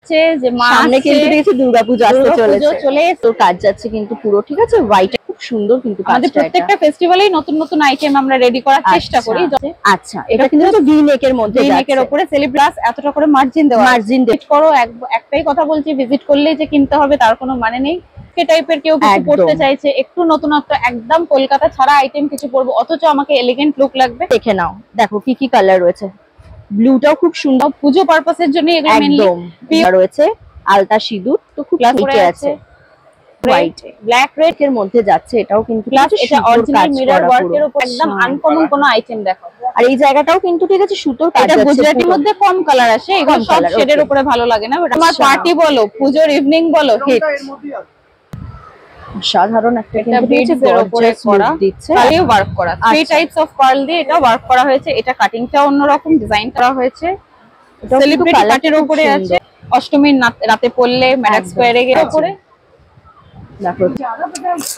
আসছে, যে মা সামনে কিন্তু দেখছি দুর্গাপূজা আসতে চলে তো কাজ যাচ্ছে কিন্তু পুরো, ঠিক আছে। হোয়াইট খুব সুন্দর কিন্তু আমাদের প্রত্যেকটা ফেস্টিভ্যালেই নতুন নতুন আইটেম আমরা রেডি করার চেষ্টা করি। আচ্ছা, এটা কিন্তু ভি নেকের মধ্যে, ভি নেকের উপরে সেলিব্রাস এতটা করে মার্জিন দেওয়া, মার্জিন করো। একটাই কথা বলছি, ভিজিট করলেই যে কিনতে হবে তার কোনো মানে নেই। কে টাইপের কেউ কিছু পড়তে চাইছে, একটু নতুনত্ব, একদম কলকাতা ছাড়া আইটেম কিছু পরবো, অথচ আমাকে এলিগেন্ট লুক লাগবে, দেখে নাও। দেখো কি কি কালার রয়েছে, ব্লুটাও খুব সুন্দর, পুজো পারপাসের জন্য এগুলো মেইনলি রয়েছে। আলতা সিঁদুর তো খুব হিটে আছে, হোয়াইট ব্ল্যাক রেড এর মধ্যে যাচ্ছে। এটাও কিন্তু প্লাস এটা অরিজিনাল মিরর ওয়ার্কের উপর একদম আনকমন কোনো আইটেম দেখো। আর এই জায়গাটাটাও কিন্তু ঠিক আছে সুতোর কাজ আছে। এটা গুজরাটির মধ্যে কম কালার আসে, এগুলো সব শেডের উপরে ভালো লাগে না। তোমার পার্টি বলো, পূজোর ইভিনিং বলো, হিট। সাধারণ একটা কিন্তু বিডস এর উপরে করা, কালিও ওয়ার্ক করা, থ্রি টাইপস অফ পার্ল দিয়ে এটা ওয়ার্ক করা হয়েছে। এটা কাটিংটা অন্যরকম ডিজাইন করা হয়েছে, সেলিব্রিটি কাটের উপরে আছে। অষ্টমীর রাতে পরলে ম্যারাক স্কয়ারে গিয়ে উপরে দেখো,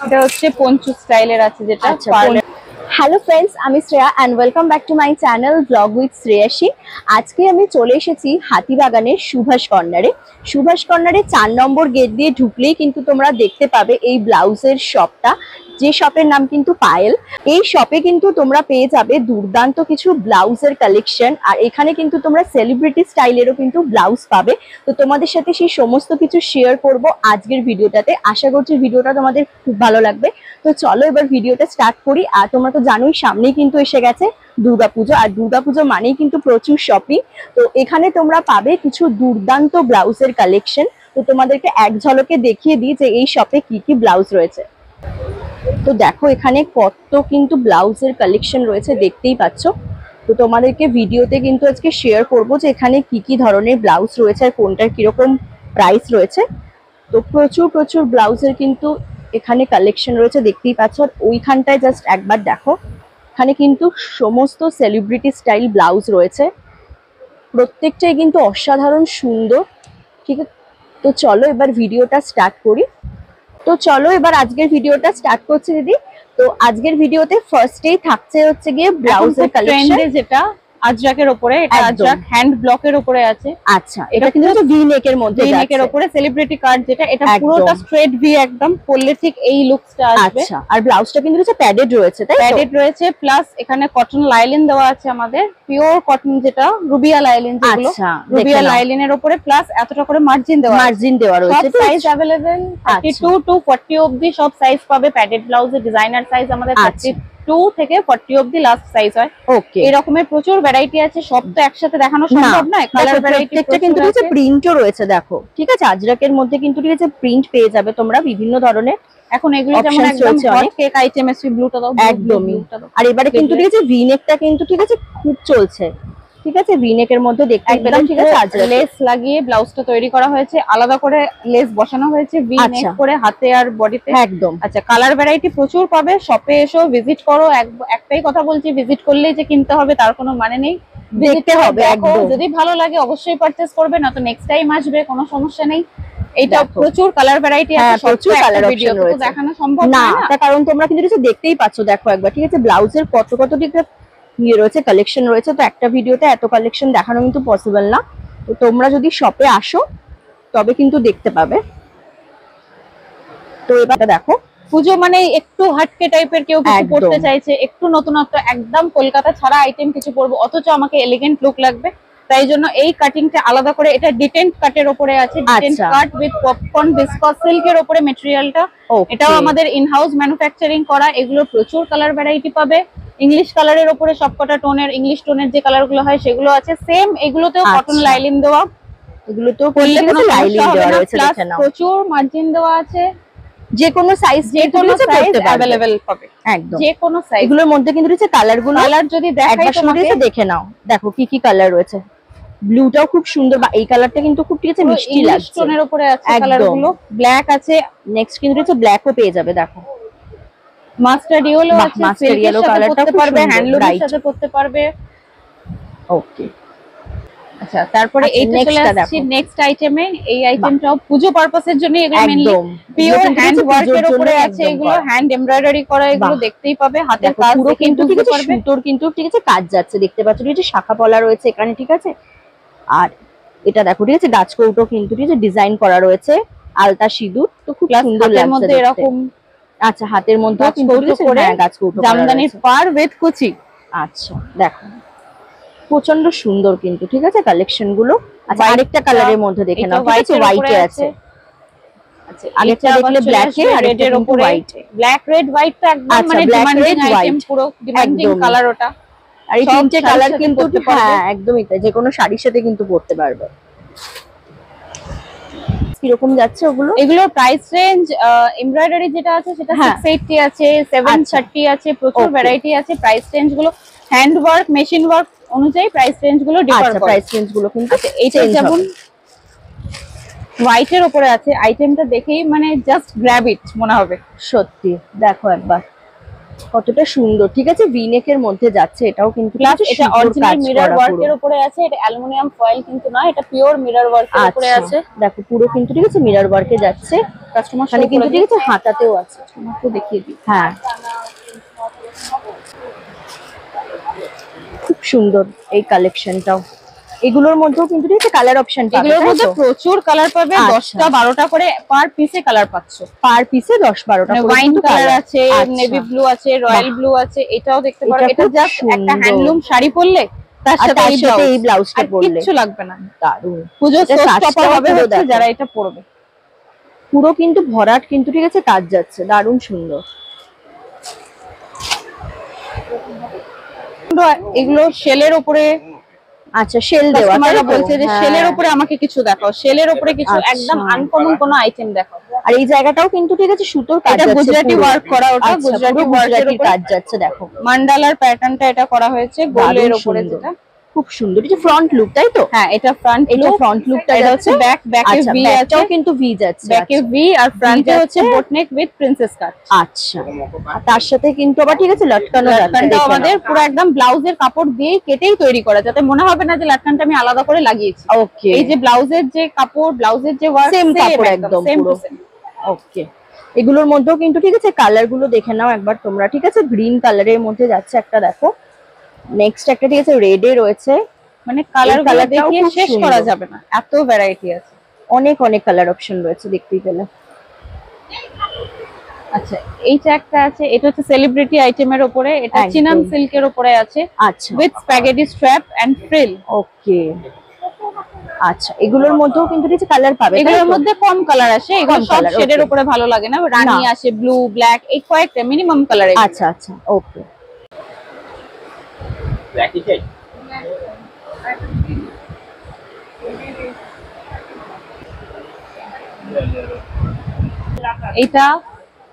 এটা হচ্ছে পঞ্চু স্টাইলের আছে যেটা পার্ল। হ্যালো ফ্রেন্ডস, আমি Shreya and welcome back to my channel blog with Shreyasi. আজকে আমি চলে এসেছি হাতিবাগানের সুভাষ কর্নারে। সুভাষ কর্নারে 4 নম্বর গেট দিয়ে ঢুকলেই কিন্তু তোমরা দেখতে পাবে এই ব্লাউজের শপটা, যে শপের নাম কিন্তু পায়েল। এই শপে কিন্তু তোমরা পেয়ে যাবে দুর্দান্ত কিছু ব্লাউজের কালেকশন, আর এখানে কিন্তু তোমরা সেলিব্রিটি স্টাইলেরও কিন্তু ব্লাউজ পাবে। তো তোমাদের সাথে সেই সমস্ত কিছু শেয়ার করব আজকের ভিডিওটাতে। আশা করছি ভিডিওটা তোমাদের খুব ভালো লাগবে। তো চলো এবার ভিডিওটা স্টার্ট করি। আর তোমরা তো জানোই সামনেই কিন্তু এসে গেছে দুর্গাপুজো, আর দুর্গাপুজো মানেই কিন্তু প্রচুর শপিং। তো এখানে তোমরা পাবে কিছু দুর্দান্ত ব্লাউজের কালেকশন। তো তোমাদেরকে এক ঝলকে দেখিয়ে দিই যে এই শপে কি কি ব্লাউজ রয়েছে। তো দেখো এখানে কত কিন্তু ব্লাউজের কালেকশন রয়েছে, দেখতেই পাচ্ছ। তো তোমাদেরকে ভিডিওতে কিন্তু আজকে শেয়ার করবো যে এখানে কি কি ধরনের ব্লাউজ রয়েছে আর কোনটার কিরকম প্রাইস রয়েছে। তো প্রচুর প্রচুর ব্লাউজের কিন্তু এখানে কালেকশন রয়েছে, দেখতেই পাচ্ছ। ওইখানটায় জাস্ট একবার দেখো, এখানে কিন্তু সমস্ত সেলিব্রিটি স্টাইল ব্লাউজ রয়েছে, প্রত্যেকটাই কিন্তু অসাধারণ সুন্দর, ঠিক আছে। তো চলো এবার ভিডিওটা স্টার্ট করি। তো চলো এবার আজকের ভিডিওটা স্টার্ট করছি দিদি। তো আজকের ভিডিওতে ফার্স্টেই থাকছে হচ্ছে গিয়ে ব্লাউজের কালেকশন, যেটা আজরাকের উপরে, এটা আজরাক হ্যান্ড ব্লকের উপরে আছে। আচ্ছা, এটা কিন্তু ভি নেকের মধ্যে, ভি নেকের উপরে সেলিব্রিটি কাট যেটা, এটা পুরোটা স্ট্রেট ভি একদম, পরলে ঠিক এই লুকসটা আসবে। আচ্ছা, আর ব্লাউজটা কিন্তু হচ্ছে প্যাডেড রয়েছে, তাই তো? প্যাডেড রয়েছে, প্লাস এখানে কটন লাইলিন দেওয়া আছে, আমাদের পিওর কটন যেটা রুবিয়া লাইলিন, যেগুলো রুবিয়া লাইলিনের উপরে প্লাস এতটা করে মার্জিন দেওয়া রয়েছে। সব সাইজ अवेलेबल 32 টু 40 অবধি সব সাইজ পাবে। প্যাডেড ব্লাউজের ডিজাইনার সাইজ আমাদের 32 থেকে 40 অবধি লাস্ট সাইজ হয়। ওকে, এই রকমের প্রচুর ভ্যারাইটি আছে, সব তো একসাথে দেখানো সম্ভব নয়। কালার ভ্যারাইটি প্রত্যেকটা কিন্তু হচ্ছে প্রিন্টও রয়েছে, দেখো, ঠিক আছে। আজরাকের মধ্যে কিন্তু ঠিক আছে প্রিন্ট পেয়ে যাবে তোমরা বিভিন্ন ধরনের। এখন এগুলো যেমন একদম হট কেক আইটেম আছে, ব্লুটা দাও, একদমই। আর এবারে কিন্তু ঠিক আছে ভি নেকটা কিন্তু ঠিক আছে খুব চলছে, ঠিক আছে। ভি নেকের মধ্যে দেখতে পেলাম, ঠিক আছে। আজরাক লেস লাগিয়ে ব্লাউজটা তৈরি করা হয়েছে, আলাদা করে লেস বসানো হয়েছে ভি নেক করে হাতে আর বডিতে, একদম। আচ্ছা, কালার ভ্যারাইটি প্রচুর পাবে, শপে এসো, ভিজিট করো। একটাই কথা বলছি, ভিজিট করলেই যে কিনতে হবে তার কোনো মানে নেই, দেখতে হবে একদম। যদি ভালো লাগে অবশ্যই পারচেজ করবে, না তো নেক্সট টাইম আসবে, কোনো সমস্যা নেই। এটা প্রচুর কালার ভ্যারাইটি আছে, প্রচুর কালার অপশন রয়েছে, দেখানো সম্ভব না তার কারণ তোমরা কিন্তু কিছু দেখতেই পাচ্ছ, দেখো একবার, ঠিক আছে। ব্লাউজের কত কত ইয়ে রয়েছে, কালেকশন রয়েছে। তো একটা ভিডিওতে এত কালেকশন দেখানো কিন্তু পসিবল না। তো তোমরা যদি শপে আসো তবে কিন্তু দেখতে পাবে। তো এবার দেখো, পুজো মানে একটু হাটকে টাইপের কেউ কিছু পড়তে চাইছে, একটু নতুনত্ব, একদম কলকাতা ছাড়া আইটেম কিছু পরবো, অথচ আমাকে এলিগেন্ট লুক লাগবে, তাই জন্য এই কাটিংটা আলাদা করে। এটা ডিটেন্ট কাটের উপরে আছে, didn't cut with popcorn viscose সিল্কের উপরে ম্যাটেরিয়ালটা। এটাও আমাদের ইন হাউস ম্যানুফ্যাকচারিং করা। এগুলো প্রচুর কালার ভ্যারাইটি পাবে। ইংলিশ কালারের উপরে সবকটা টোনের, ইংলিশ টোনের যে কালার গুলো হয় সেগুলো আছে সেম। এগুলোতেও কটন লাইলিন দেওয়া, এগুলোতেও পরলে কোনো লাইলিন দেওয়া রয়েছে, দেখে নাও। প্রচুর মার্জিন দেওয়া আছে, যে কোনো সাইজ, যে কোনো সাইজ अवेलेबल পাবে, একদম যে কোনো সাইজ। এগুলোর মধ্যে কিন্তু রয়েছে কালারগুলো, কালার যদি দেখাই তোমাকে দেখে নাও। দেখো কি কি কালার রয়েছে, ব্লুটাও খুব সুন্দর, বা এই কালারটা কিন্তু খুব ঠিক আছে মিষ্টি লাগছে, স্টোনের উপরে আছে কালারগুলো। ব্ল্যাক আছে, নেক্সট কিন্তু রয়েছে ব্ল্যাকও পেয়ে যাবে, দেখো। মাস্টার্ড ইয়েলো আছে, মাস্টার্ড ইয়েলো কালারটা পরতে পারবে, হ্যান্ডলুমের সাথে পরতে পারবে। ওকে, আচ্ছা, তারপরে এইটা চলে আসছি নেক্সট আইটেমে। এই আইটেমটাও পুজো পারপাসের জন্য, এগুলো মেইনলি পিওর হ্যান্ড ওয়ার্কের উপরে আছে, এগুলো হ্যান্ড এমব্রয়ডারি করা, এগুলো দেখতেই পাবে, হাতের কাজ পুরো কিন্তু ঠিক আছে সুতোর কিন্তু ঠিক আছে কাজ যাচ্ছে, দেখতে পাচ্ছ। রয়েছে শাখা পলা রয়েছে এখানে, ঠিক আছে। আর এটা দেখো ঠিক আছে, গাছ কৌটো কিন্তু ঠিক আছে ডিজাইন করা রয়েছে, আলতা সিঁদুর, তো খুব সুন্দর হাতের লাগছে মধ্যে দেখতে। এরকম আচ্ছা, হাতের মধ্যে গাছ কিন্তু কৌটো করে গাছ কৌটো করা জামদানির রয়েছে। পার উইথ কুচি। আচ্ছা দেখো প্রচন্ড সুন্দর কিন্তু ঠিক আছে কালেকশন গুলো। আচ্ছা White আরেকটা কালারের মধ্যে দেখে নাও, ঠিক আছে হোয়াইটে আছে। আচ্ছা আগেরটা দেখলে ব্ল্যাকে, আরেকটা কিন্তু হোয়াইটে। ব্ল্যাক রেড হোয়াইট তো একদম আচ্ছা, মানে black, demanding red, item, white। পুরো ডিমান্ডিং একদমই। কালার ওটা। আর এই সব তিনটে শাড়ির কালার সাথে কিন্তু পরতে পারবে। হ্যাঁ একদমই তাই, যে কোনো শাড়ির সাথে কিন্তু পরতে পারবে। কিরকম যাচ্ছে ওগুলো? এগুলোর প্রাইস রেঞ্জ এমব্রয়ডারি যেটা আছে সেটা হ্যাঁ। 680 আছে, 730 আছে, প্রচুর Okay. ভ্যারাইটি আছে। প্রাইস রেঞ্জ গুলো হ্যান্ড ওয়ার্ক, মেশিন ওয়ার্ক অনুযায়ী প্রাইস রেঞ্জ গুলো ডিফার আচ্ছা করে। প্রাইস রেঞ্জ গুলো কিন্তু এইটা change যেমন হবে। হোয়াইটের উপরে আছে, আইটেমটা দেখেই মানে জাস্ট গ্র্যাব ইট মনে হবে। সত্যি দেখো একবার কতটা সুন্দর, ঠিক আছে ভিনেকের মধ্যে যাচ্ছে, এটাও কিন্তু প্লাস কিছু এটা সুন্দর অরিজিনাল কাজ মিরর করা ওয়ার্কের পুরো। উপরে আছে, এটা অ্যালুমিনিয়াম ফয়েল কিন্তু না, এটা পিওর মিরর ওয়ার্কের উপরে আছে। আচ্ছা দেখো পুরো কিন্তু ঠিক আছে মিরর ওয়ার্কে যাচ্ছে, কাস্টমার মানে কিন্তু ঠিক আছে হাতাতেও আছে, একটু দেখিয়ে দিই। হ্যাঁ খুব সুন্দর এই কালেকশনটাও। এগুলোর মধ্যেও কিন্তু ঠিক আছে কালার অপশন পাবে, এগুলোর মধ্যে প্রচুর কালার পাবে, আচ্ছা। 10টা 12টা করে পার পিসে কালার পাচ্ছ। পার পিসে 10-12টা মানে করে ওয়াইন কিন্তু কালার colour। আছে, আচ্ছা। নেভি ব্লু আছে, রয়্যাল ব্লু আছে, এটাও দেখতে পারো। এটা এটা খুব জাস্ট একটা সুন্দর। হ্যান্ডলুম শাড়ি পরলে তার আর সাথে তার এই সাথে এই ব্লাউজ, ব্লাউজটা আর পরলে কিচ্ছু লাগবে না। দারুণ। পুজো এটা শো কাজটাও স্টপার হবে পুরো হচ্ছে দেখো। যারা এটা পরবে। পুরো কিন্তু ভরাট কিন্তু ঠিক আছে কাজ যাচ্ছে, দারুণ সুন্দর। এগুলো শেলের উপরে, আচ্ছা শেল দেওয়া, কাস্টমাররা তাই তো? বলছে যে হ্যাঁ। শেলের উপরে আমাকে কিছু দেখাও, শেলের উপরে কিছু আচ্ছা। একদম আনকমন কোনো আইটেম দেখাও। আর এই জায়গাটাও কিন্তু ঠিক আছে সুতোর কাজ এটা যাচ্ছে গুজরাটি পুরো। ওয়ার্ক করা, ওটা আচ্ছা, গুজরাটি পুরো ওয়ার্কের গুজরাটির উপরে কাজ যাচ্ছে দেখো, মান্ডালার প্যাটার্নটা এটা করা হয়েছে গোল্ডের দারুণ উপরে সুন্দর। যেটা। খুব সুন্দর, এটা ফ্রন্ট লুক তাই তো? হ্যাঁ এটা ফ্রন্ট এটা লুক, ফ্রন্ট লুকটা এটা যাচ্ছে, হচ্ছে ব্যাকে আচ্ছা ভি আছে, ব্যাকটাও কিন্তু ভি যাচ্ছে, ব্যাকে ভি আর ফ্রন্টে হচ্ছে যাচ্ছে। বোট নেক উইথ প্রিন্সেস কাট। আচ্ছা আর তার সাথে কিন্তু আবার ঠিক আছে লটকানো যাচ্ছে, লাটকানটা আমাদের পুরো একদম ব্লাউজের কাপড় দিয়ে কেটেই তৈরি করা, যাতে মনে হবে না যে লাটকানটা আমি আলাদা করে লাগিয়েছি। ওকে এই যে ব্লাউজের যে কাপড়, ব্লাউজের যে ওয়ার্ক, সেম কাপড় একদম সেম পুরো। To same. ওকে এগুলোর মধ্যেও কিন্তু ঠিক আছে কালার গুলো দেখে নাও একবার তোমরা, ঠিক আছে গ্রিন কালারের মধ্যে যাচ্ছে একটা দেখো, নেক্সট একটা ঠিক আছে রেডে রয়েছে, মানে কালার কালারটাও দেখিয়ে খুব শেষ সুন্দর। করা যাবে না, এত ভ্যারাইটি আছে। অনেক অনেক কালার অপশন রয়েছে দেখতেই পেলে। আচ্ছা এইটা একটা আছে, এটা হচ্ছে সেলিব্রিটি আইটেমের উপরে, এটা একদম। চিনান সিল্কের উপরে আছে আচ্ছা with spaghetti strap and frill. Okay আচ্ছা এগুলোর মধ্যেও কিন্তু কিছু কালার পাবে, এগুলোর মধ্যে কম কালার আসে, এগুলো কম সব colour, শেডের okay. উপরে ভালো লাগে না, রানী না। আসে, ব্লু, ব্ল্যাক, এই কয়েকটা মিনিমাম কালার। আচ্ছা আচ্ছা ওকে এটা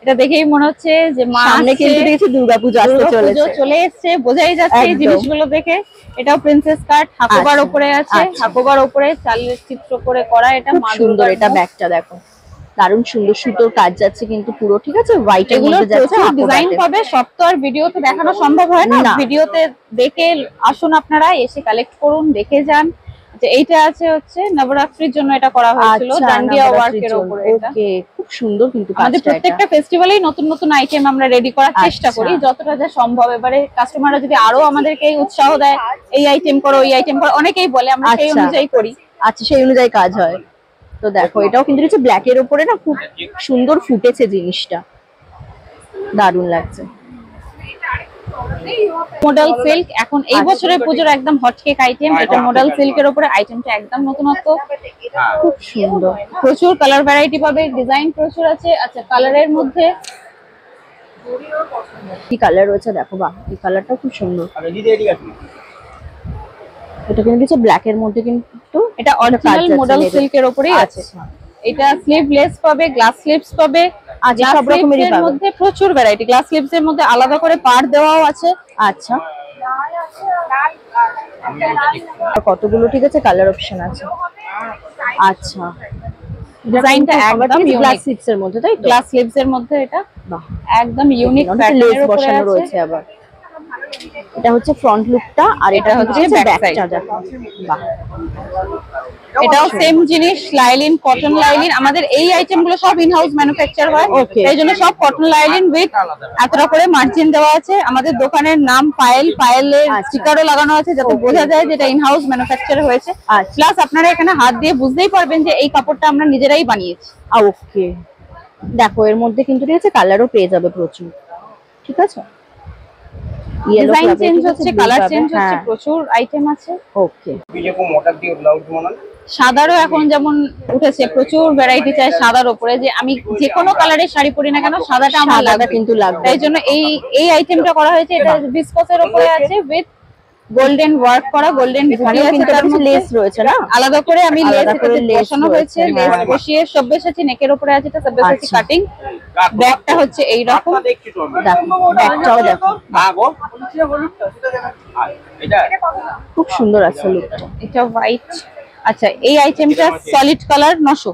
এটা দেখেই মনে হচ্ছে যে মা সামনে কিন্তু দেখছি দুর্গাপূজা আসতে চলেছে, চলে এসেছে, বোঝাই যাচ্ছে এই একদম। জিনিসগুলো দেখে। এটাও প্রিন্সেস কাট, হাকোবার আচ্ছা, উপরে আছে, আচ্ছা। হাকোবার উপরে চালের চিত্র করে করা, এটা খুব মা সুন্দর। দুর্গার এটা মুখ। ব্যাগটা দেখো দারুণ সুন্দর, সুতোর কাজ যাচ্ছে কিন্তু পুরো, ঠিক আছে হোয়াইট এর এগুলো মধ্যে যাচ্ছে, প্রচুর ডিজাইন হাকোবাতে। পাবে, সব তো আর ভিডিওতে দেখানো সম্ভব হয় না। না। ভিডিওতে দেখে আসুন, আপনারা এসে কালেক্ট করুন, দেখে যান। আচ্ছা এইটা আছে হচ্ছে নবরাত্রির জন্য এটা করা হয়েছিল, আচ্ছা, ডান্ডিয়া নবরাত্রির ওয়ার্কের জন্য। উপরে এটা। ওকে খুব সুন্দর কিন্তু আমাদের কাজটা প্রত্যেকটা ফেস্টিভ্যালেই নতুন নতুন আইটেম আমরা রেডি করার চেষ্টা আচ্ছা। করি যতটা যা সম্ভব। এবারে কাস্টমাররা যদি আরো আমাদেরকে উৎসাহ দেয়, এই আইটেম করো, ওই আইটেম করো, অনেকেই বলে, আমরা সেই আচ্ছা। অনুযায়ী করি। আচ্ছা সেই অনুযায়ী কাজ হয়। তো দেখো এটাও কিন্তু হচ্ছে ব্ল্যাক এর উপরে না, খুব সুন্দর ফুটেছে জিনিসটা, দারুণ লাগছে। মডেল সিল্ক এখন এই আচ্ছা। বছরের পুজোর একদম হটকেক আইটেম, এটা মডেল সিল্কের উপরে, আইটেমটা একদম নতুনত্ব, খুব সুন্দর, প্রচুর কালার ভ্যারাইটি পাবে, ডিজাইন প্রচুর আছে। আচ্ছা কালারের মধ্যে কি কালার রয়েছে দেখো, বাহ এই কালারটা খুব সুন্দর। এটা কিন্তু হচ্ছে ব্ল্যাক এর মধ্যে, কিন্তু এটা অরিজিনাল মডেল সিল্কের উপরেই আছে। আচ্ছা। এটা স্লিভলেস পাবে, গ্লাস স্লিভস পাবে, আচ্ছা, সব রকমেরই এর পাবে। মধ্যে প্রচুর ভ্যারাইটি। গ্লাস স্লিভস এর মধ্যে আলাদা করে পার্ট দেওয়াও আছে। আচ্ছা কতগুলো ঠিক আছে কালার অপশন আছে। আচ্ছা ডিজাইনটা একদম গ্লাস ইউনিক, সিক্স এর মধ্যে তাই তো? গ্লাস স্লিভস এর মধ্যে এটা বাহ একদম ইউনিক লেস প্যাটার্নের উপরে বসানো আছে। রয়েছে আবার। এটা হচ্ছে ফ্রন্ট লুকটা, আর এটা এটা হচ্ছে হচ্ছে back ব্যাকটা side। দেখো, বাহ এটাও সেম জিনিস, লাইলিন, কটন লাইলিন। আমাদের এই আইটেম গুলো সব ইন হাউস ম্যানুফ্যাকচার হয়, এই জন্য সব কটন লাইলিন উইথ এতটা করে মার্জিন দেওয়া আছে। আমাদের দোকানের নাম পায়েল, পায়েলের স্টিকারও লাগানো আছে যাতে বোঝা যায় যে এটা ইন হাউস ম্যানুফ্যাকচার হয়েছে। প্লাস আপনারা এখানে হাত দিয়ে বুঝতেই পারবেন যে এই কাপড়টা আমরা নিজেরাই বানিয়েছি। ওকে, দেখো এর মধ্যে কিন্তু ঠিক আছে কালারও পেয়ে যাবে প্রচুর, ঠিক আছে। ডিজাইন চেঞ্জ হচ্ছে, কালার চেঞ্জ হচ্ছে, প্রচুর আইটেম আছে। ওকে, সাদারও এখন যেমন উঠেছে, প্রচুর ভ্যারাইটি চাই সাদার উপরে, যে আমি যে কোনো কালারের শাড়ি পরি না কেন সাদাটা আমার লাগবে কিন্তু লাগবে। তাই জন্য এই আইটেমটা করা হয়েছে। এটা ভিসকসের উপরে আছে উইথ গোল্ডেন ওয়ার্ক করা, গোল্ডেন বুটি আছে, তার মধ্যে লেস রয়েছে না, আলাদা করে আমি লেস বসানো হয়েছে, লেস বসিয়ে সব্যসাচী নেকের উপরে আছে, এটা সব্যসাচী কাটিং। ব্যাকটা হচ্ছে এই রকম, ব্যাকটাও দেখো খুব সুন্দর আছে লুকটা। এটা হোয়াইট। আচ্ছা, এই আইটেমটা সলিড কালার 900।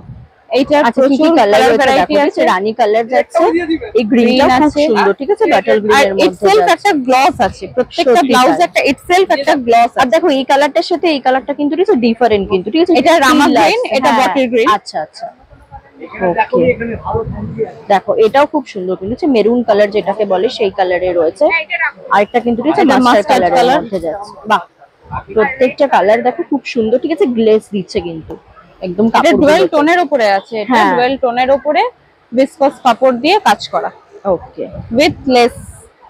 এইটা প্রচুর কালার ভ্যারাইটি আছে, রানী কালার যাচ্ছে, এই গ্রিনটা খুব সুন্দর, ঠিক আছে, বাটার গ্রিনের মধ্যে। ইটসেলফ একটা গ্লস আছে, প্রত্যেকটা ব্লাউজ একটা ইটসেলফ একটা গ্লস আছে। আর দেখো এই কালারটার সাথে এই কালারটা কিন্তু একটু ডিফারেন্ট, কিন্তু ঠিক আছে, এটা রামা গ্রিন, এটা বটল গ্রিন। আচ্ছা আচ্ছা, দেখো এটাও খুব সুন্দর, কিন্তু মেরুন কালার যেটাকে বলে সেই কালারে রয়েছে। আরেকটা কিন্তু ঠিক আছে মাস্টার্ড কালারের মধ্যে যাচ্ছে। বাহ, প্রত্যেকটা কালার দেখো খুব সুন্দর, ঠিক আছে, গ্লেজ দিচ্ছে কিন্তু একদম। এটা ডুয়াল টোনের উপরে আছে, এটা ডুয়াল টোনের উপরে ভিসকস কাপড় দিয়ে কাজ করা। ওকে, উইথ লেস,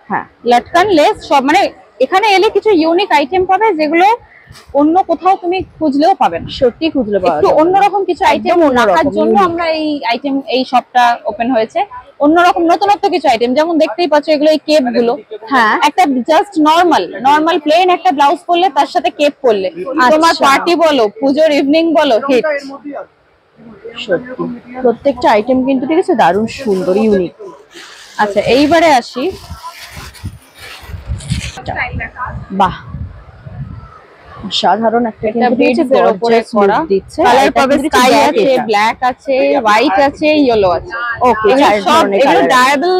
হ্যাঁ লটকান লেস সব। মানে এখানে এলে কিছু ইউনিক আইটেম পাবে যেগুলো অন্য কোথাও তুমি খুঁজলেও পাবে না, সত্যি খুঁজলে পাবে। একটু অন্যরকম কিছু আইটেম রাখার জন্য আমরা এই শপটা ওপেন হয়েছে। অন্যরকম নতুনত্ব কিছু আইটেম, যেমন দেখতেই পাচ্ছ এগুলো এই কেপ গুলো। হ্যাঁ, একটা জাস্ট নরমাল প্লেন একটা ব্লাউজ পরলে তার সাথে কেপ পরলে তোমার পার্টি বলো, পুজোর ইভিনিং বলো, হিট। সত্যি প্রত্যেকটা আইটেম কিন্তু ঠিক আছে দারুণ সুন্দর, ইউনিক। আচ্ছা, এইবারে আসি। বাহ, সাধারণ একটা বিডসের উপরে করা, কালার পাবে স্কাই আছে, ব্ল্যাক আছে, হোয়াইট আছে, ইয়েলো আছে। ওকে, সব এগুলো ডায়াবল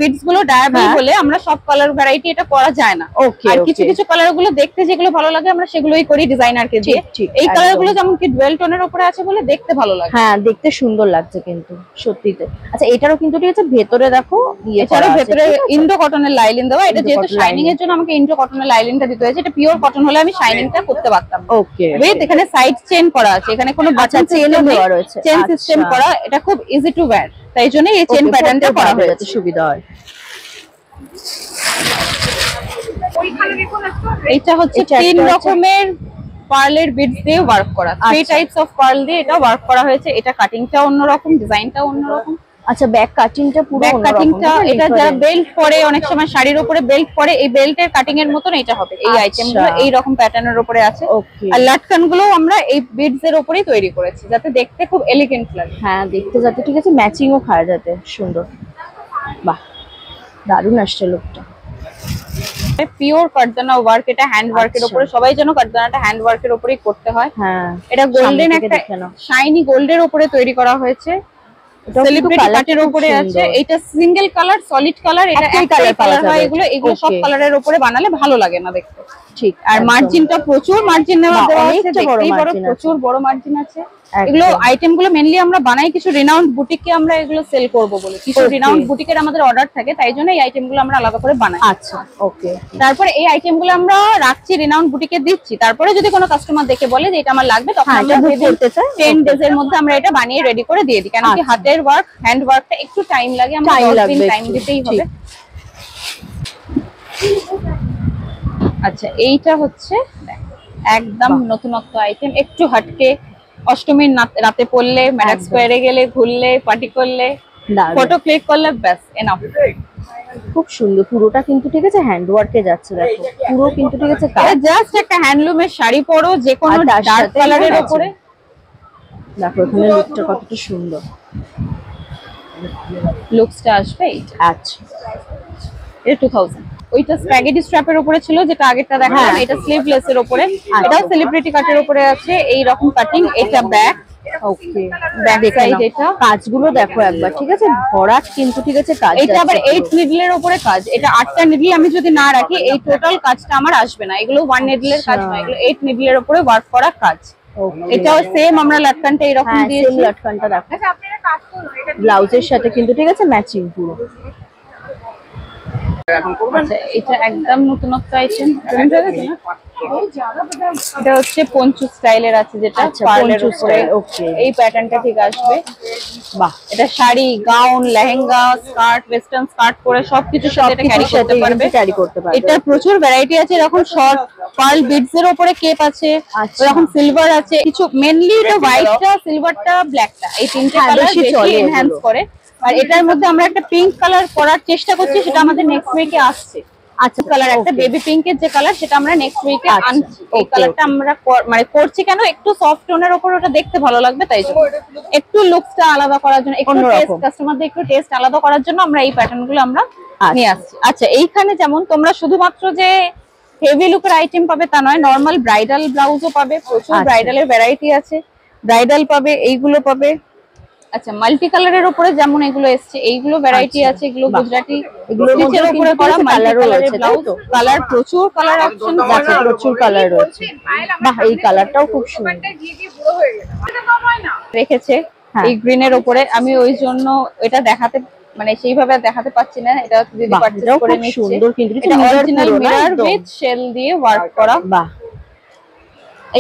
বিডস গুলো, ডায়াবল বলে আমরা সব কালার ভ্যারাইটি এটা করা যায় না। আর কিছু কিছু কালার গুলো দেখতে যেগুলো ভালো লাগে আমরা সেগুলোই করি ডিজাইনারকে দিয়ে। এই কালার গুলো যেমন কি ডুয়েল টোনের উপরে আছে বলে দেখতে ভালো লাগে। হ্যাঁ, দেখতে সুন্দর লাগছে কিন্তু সত্যিতে। আচ্ছা, এটারও কিন্তু ঠিক আছে ভেতরে দেখো এটারও ভেতরে ইন্ডো কটনের লাইলিন দেওয়া। এটা যেহেতু শাইনিং এর জন্য আমাকে ইন্ডো কটনের লাইলিনটা দিতে হয়েছে। এটা পিওর কটন হলে আমি শাইনিংটা করতে পারতাম। ওকে, উইথ এখানে সাইড চেন করা আছে, এখানে কোনো বাটন চেনও দেওয়া রয়েছে, চেন সিস্টেম করা। এটা খুব ইজি টু ওয়্যার, তাই জন্য এই চেন প্যাটার্নটা করা হয়েছে, সুবিধা হয়। এটা হচ্ছে 3 রকমের পার্লের বিডস দিয়ে ওয়ার্ক করা, 3 টাইপস অফ পার্ল দিয়ে এটা ওয়ার্ক করা হয়েছে। এটা কাটিংটা অন্যরকম, ডিজাইনটা অন্যরকম। আচ্ছা, ব্যাক কাটিংটা পুরো ব্যাক কাটিংটা, এটা যারা বেল্ট পরে অনেক সময় শাড়ির উপরে বেল্ট পরে, এই বেল্টের কাটিং এর মতন এটা হবে। এই আইটেমগুলো এই রকম প্যাটার্নের উপরে আছে। আর লাটকান গুলো আমরা এই বিডস এর উপরেই তৈরি করেছি যাতে দেখতে খুব এলিগেন্ট লাগে। হ্যাঁ, দেখতে যাতে ঠিক আছে ম্যাচিংও খায় যাতে সুন্দর। বাহ, দারুণ আসছে লুকটা। পিওর কাটদানা ওয়ার্ক, এটা হ্যান্ড ওয়ার্কের উপরে। সবাই যেন কাটদানাটা হ্যান্ড ওয়ার্কের উপরেই করতে হয়। হ্যাঁ, এটা গোল্ডেন একটা শাইনি গোল্ডের উপরে তৈরি করা হয়েছে, সেলিব্রিটি কাটের উপরে আছে। এটা সিঙ্গেল কালার, সলিড কালার, এটা একটাই কালার হয়। এগুলো সব কালারের উপরে বানালে ভালো লাগে না দেখতে। ঠিক, আর মার্জিনটা প্রচুর মার্জিন দেওয়া আছে, দেখতেই বড়, প্রচুর বড় মার্জিন আছে। এগুলো আইটেম গুলো মেইনলি আমরা বানাই কিছু রিনাউন্ড বুটিককে আমরা এগুলো সেল করব বলে। কিছু রিনাউন্ড বুটিকের আমাদের অর্ডার থাকে, তাই জন্য এই আইটেম গুলো আমরা আলাদা করে বানাই। আচ্ছা, ওকে। তারপরে এই আইটেম গুলো আমরা রাখছি, রিনাউন্ড বুটিকে দিচ্ছি। তারপরে যদি কোনো কাস্টমার দেখে বলে যে এটা আমার লাগবে, তখন আমরা 10 ডেজ এর মধ্যে আমরা এটা বানিয়ে রেডি করে দিয়ে দিই। কারণ কি হাতের ওয়ার্ক, হ্যান্ড ওয়ার্কটা একটু টাইম লাগে, আমরা 10 দিন টাইম দিতেই হবে। আচ্ছা, এইটা হচ্ছে একদম নতুনত্ব আইটেম, একটু হাটকে। অষ্টমীর রাতে পড়লে, ম্যারাক স্কোয়ারে গেলে, ঘুরলে, পার্টি করলে, ফটো ক্লিক করলে, ব্যাস এনাফ। খুব সুন্দর, পুরোটা কিন্তু ঠিক আছে হ্যান্ড ওয়ার্কে যাচ্ছে। দেখো পুরো কিন্তু ঠিক আছে, জাস্ট একটা হ্যান্ডলুমের শাড়ি পরো যে কোনো ডার্ক কালারের উপরে। দেখো এখানে লুকটা কতটা সুন্দর, লুকসটা আসবে। আচ্ছা, এটা 2000। ওইটা স্প্যাগেটি স্ট্র্যাপের উপরে ছিল যেটা আগেরটা দেখালাম। এটা স্লিভলেস এর উপরে, এটাও সেলিব্রিটি কাটের উপরে আছে এই রকম কাটিং। এটা ব্যাক, ওকে, ব্যাক সাইড। এটা কাজগুলো দেখো একবার, ঠিক আছে, ভরাট কিন্তু ঠিক আছে কাজ। এটা আবার 8 নিডলের উপরে কাজ। এটা 8টা নিডল আমি যদি না রাখি এই টোটাল কাজটা আমার আসবে না। এগুলো 1 নিডলের কাজ নয়, এগুলো 8 নিডলের উপরে ওয়ার্ক করা কাজ। এটাও সেম আমরা লাটকানটা এরকম হ্যাঁ, সেম দিয়েছি। লটকানটা দেখো ব্লাউজের সাথে কিন্তু ঠিক আছে ম্যাচিং পুরো। আচ্ছা এটা একদম নতুনত্ব আইটেম। এটা হচ্ছে পঞ্চু স্টাইলের আছে, যেটা আচ্ছা, পার্লের পঞ্চু উপরে style, okay. এই প্যাটার্নটা ঠিক আসবে। বাহ, এটা sari, gown, lehenga, skirt, western skirt পরে সবকিছুর সাথে এটা ক্যারি করতে পারবে। ক্যারি করতে পারবে। এটার প্রচুর ভ্যারাইটি আছে, এরকম শর্ট পার্ল বিডস এর উপরে কেপ আছে, আচ্ছা। এরকম সিলভার আছে কিছু, মেইনলি এটা হোয়াইটটা, সিলভারটা, ব্ল্যাকটা, এই তিনটে হ্যাঁ, কালার বেশি বেশি চলে এনহ্যান্স এগুলো। করে। আর এটার মধ্যে আমরা একটা পিঙ্ক কালার করার চেষ্টা করছি, সেটা আমাদের নেক্সট উইকে আসছে। আচ্ছা, কালার একটা okay. বেবি পিঙ্কের যে কালার, সেটা আমরা নেক্সট উইকে আচ্ছা, আনছি। এই okay, কালারটা okay. আমরা মানে করছি কেন, একটু সফট টোনের উপর, ওটা দেখতে ভালো লাগবে তাই জন্য, একটু লুকসটা আলাদা করার জন্য, একটু টেস্ট, অন্যরকম। কাস্টমারদের একটু টেস্ট আলাদা করার জন্য আমরা এই প্যাটার্ন গুলো আমরা আচ্ছা। নিয়ে আসছি। আচ্ছা এইখানে যেমন তোমরা শুধুমাত্র যে হেভি লুকের আইটেম পাবে তা নয়, নরমাল ব্রাইডাল ব্লাউজও পাবে, প্রচুর আচ্ছা। ব্রাইডালের ভ্যারাইটি আছে, ব্রাইডাল পাবে, এইগুলো পাবে। আচ্ছা মাল্টি কালারের উপরে যেমন এগুলো এসছে, এইগুলো ভ্যারাইটি আচ্ছা, আছে, এগুলো বাহ। গুজরাটি এগুলোর মধ্যে স্টিচের উপরে করা মাল্টি কালারও কালারের রয়েছে, তাই ব্লাউজ। তো? কালার প্রচুর কালার অপশন আচ্ছা, প্রচুর কালার রয়েছে। বাহ, এই কালারটাও খুব সুন্দর রেখেছে হ্যাঁ। এই গ্রিনের উপরে। আমি ওই জন্য এটা দেখাতে মানে সেইভাবে দেখাতে পাচ্ছি না, এটা যদি বাহ, পারচেজ এটাও করে খুব নিচ্ছে। সুন্দর, কিন্তু এটা mirror অরিজিনাল পুরো না মিরর একদম? উইথ শেল দিয়ে ওয়ার্ক করা। বাহ,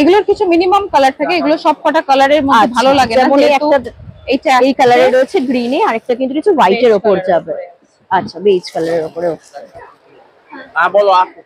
এগুলোর কিছু মিনিমাম কালার থাকে, এগুলো সবকটা কালারের মধ্যে আচ্ছা, ভালো লাগে না, যেমন এই যেহেতু একটা এইটা এই কালারের রয়েছে গ্রিনে, আরেকটা কিন্তু কিছু হোয়াইটের Beige ওপর colour-এর যাবে। আচ্ছা, বেজ কালারের ওপরে। বলো আপু।